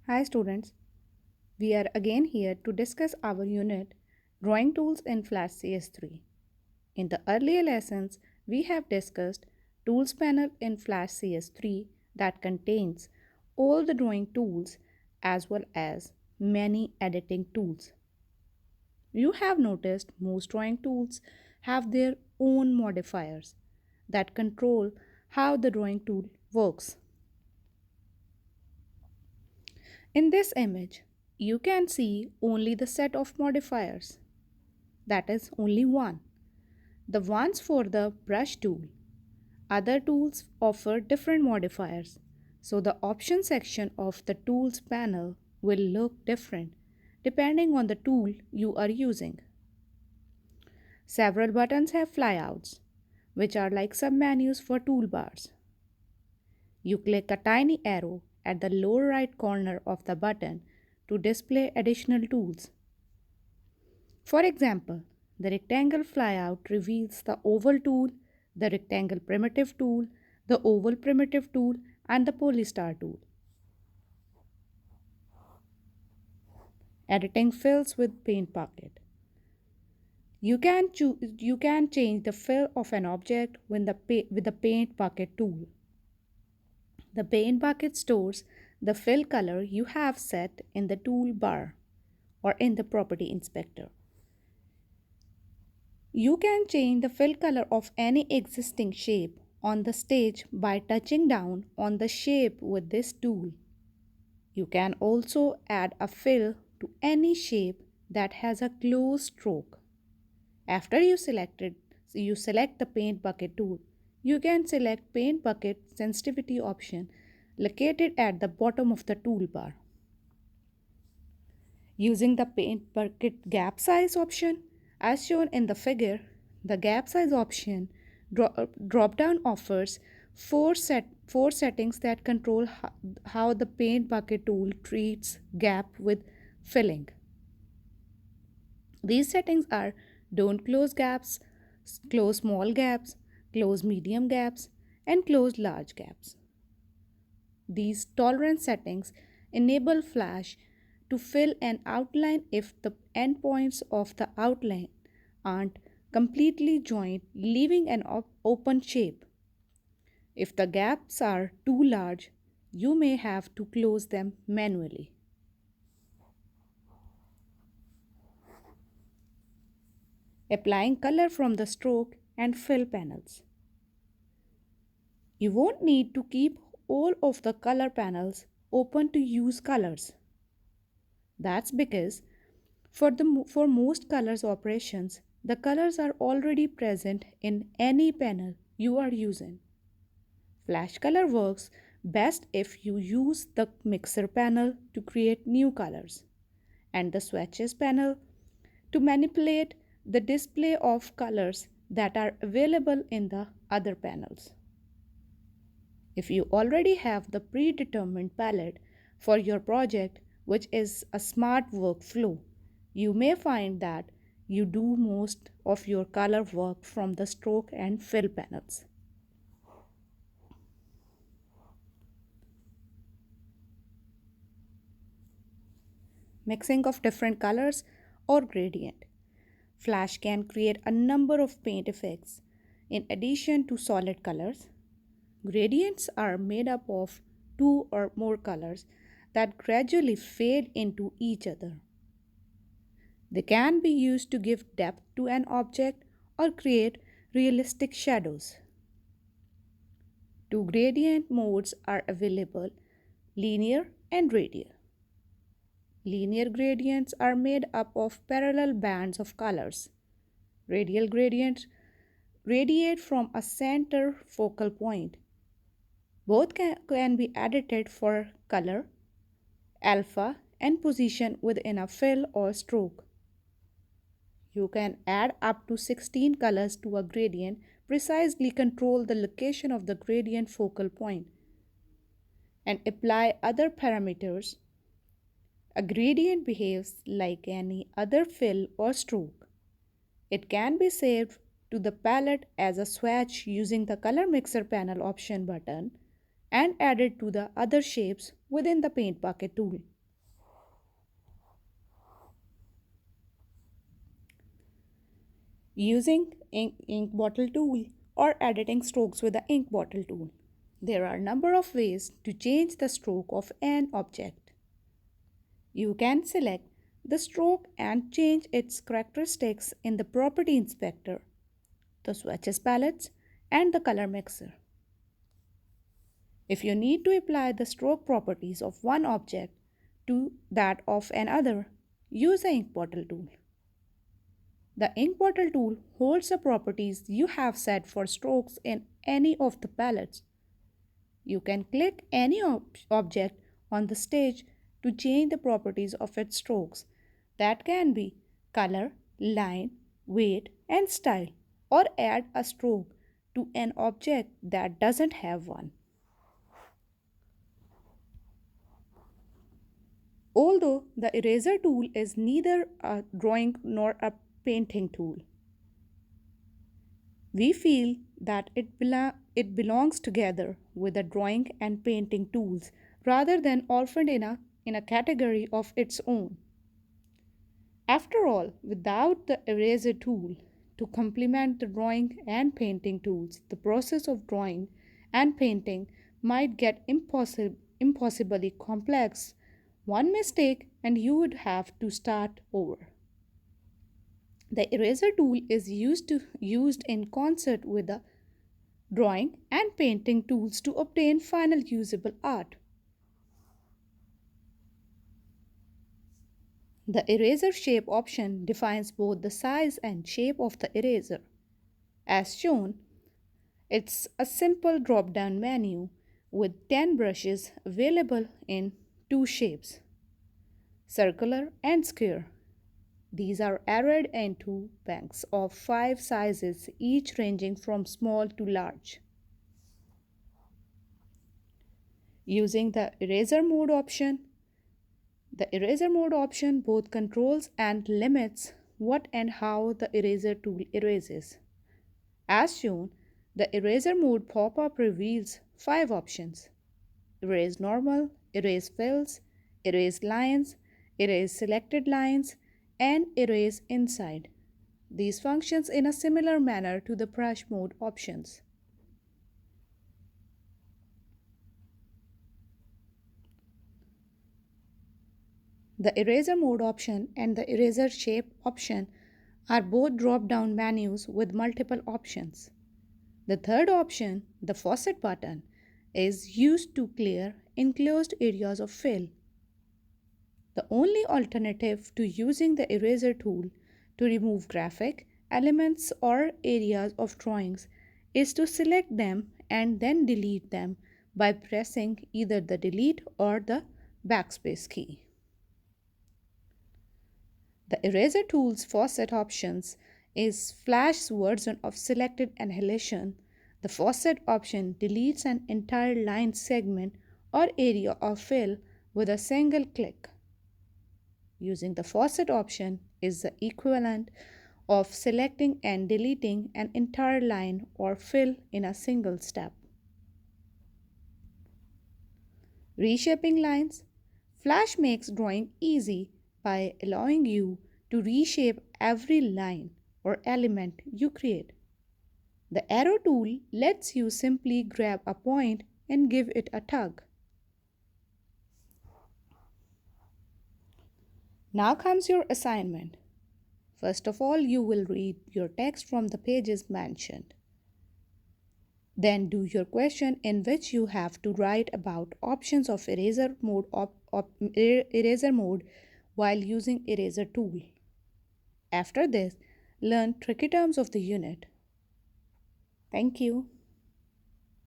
Hi students, we are again here to discuss our unit Drawing Tools in Flash CS3. In the earlier lessons, we have discussed Tools panel in Flash CS3 that contains all the drawing tools as well as many editing tools. You have noticed most drawing tools have their own modifiers that control how the drawing tool works. In this image, you can see only the set of modifiers, that is only one, the ones for the brush tool. Other tools offer different modifiers, so the option section of the tools panel will look different depending on the tool you are using. Several buttons have flyouts, which are like submenus for toolbars. You click a tiny arrow at the lower right corner of the button to display additional tools. For example, the rectangle flyout reveals the oval tool, the rectangle primitive tool, the oval primitive tool, and the polystar tool. Editing fills with paint bucket. You can change the fill of an object with the paint bucket tool. The paint bucket stores the fill color you have set in the toolbar or in the property inspector. You can change the fill color of any existing shape on the stage by touching down on the shape with this tool. You can also add a fill to any shape that has a closed stroke. After you select the paint bucket tool. You can select paint bucket sensitivity option located at the bottom of the toolbar. Using the paint bucket gap size option, as shown in the figure, the gap size option drop down offers four settings that control how the paint bucket tool treats gap with filling. These settings are don't close gaps, close small gaps, close medium gaps, and close large gaps. These tolerance settings enable Flash to fill an outline if the endpoints of the outline aren't completely joined, leaving an open shape. If the gaps are too large, you may have to close them manually. Applying color from the stroke and fill panels. You won't need to keep all of the color panels open to use colors. That's because for most colors operations, the colors are already present in any panel you are using. Flash color works best if you use the mixer panel to create new colors and the swatches panel to manipulate the display of colors that are available in the other panels. If you already have the predetermined palette for your project, which is a smart workflow, you may find that you do most of your color work from the stroke and fill panels. Mixing of different colors or gradient. Flash can create a number of paint effects in addition to solid colors. Gradients are made up of two or more colors that gradually fade into each other. They can be used to give depth to an object or create realistic shadows. Two gradient modes are available, linear and radial. Linear gradients are made up of parallel bands of colors. Radial gradients radiate from a center focal point. Both can be edited for color, alpha, and position within a fill or stroke. You can add up to 16 colors to a gradient, precisely control the location of the gradient focal point, and apply other parameters. A gradient behaves like any other fill or stroke. It can be saved to the palette as a swatch using the Color Mixer Panel option button and added to the other shapes within the Paint Bucket tool. using ink bottle tool or editing strokes with the ink bottle tool. There are a number of ways to change the stroke of an object. You can select the stroke and change its characteristics in the Property Inspector, the Swatches palettes, and the Color Mixer. If you need to apply the stroke properties of one object to that of another, use the ink bottle tool. The ink bottle tool holds the properties you have set for strokes in any of the palettes. You can click any object on the stage to change the properties of its strokes. That can be color, line, weight, and style, or add a stroke to an object that doesn't have one. Although the eraser tool is neither a drawing nor a painting tool, we feel that it belongs together with the drawing and painting tools rather than orphaned in a category of its own. After all, without the eraser tool to complement the drawing and painting tools, the process of drawing and painting might get impossibly complex. One mistake and you would have to start over. The eraser tool is used in concert with the drawing and painting tools to obtain final usable art. The eraser shape option defines both the size and shape of the eraser. As shown, it's a simple drop-down menu with 10 brushes available in two shapes, circular and square. These are arrayed into banks of 5 sizes, each ranging from small to large. Using the eraser mode option, both controls and limits what and how the eraser tool erases. As shown, the eraser mode pop-up reveals 5 options: erase normal, erase fills, erase lines, erase selected lines, and erase inside. These functions in a similar manner to the brush mode options. The eraser mode option and the eraser shape option are both drop-down menus with multiple options. The third option, the faucet button, is used to clear enclosed areas of fill. The only alternative to using the eraser tool to remove graphic elements or areas of drawings is to select them and then delete them by pressing either the delete or the backspace key. The eraser tool's faucet options is Flash's version of selected annihilation. The faucet option deletes an entire line segment or area of fill with a single click. Using the faucet option is the equivalent of selecting and deleting an entire line or fill in a single step. Reshaping lines. Flash makes drawing easy by allowing you to reshape every line or element you create. The arrow tool lets you simply grab a point and give it a tug. Now comes your assignment. First of all, you will read your text from the pages mentioned. Then do your question in which you have to write about options of eraser mode while using eraser tool. After this, learn tricky terms of the unit. Thank you.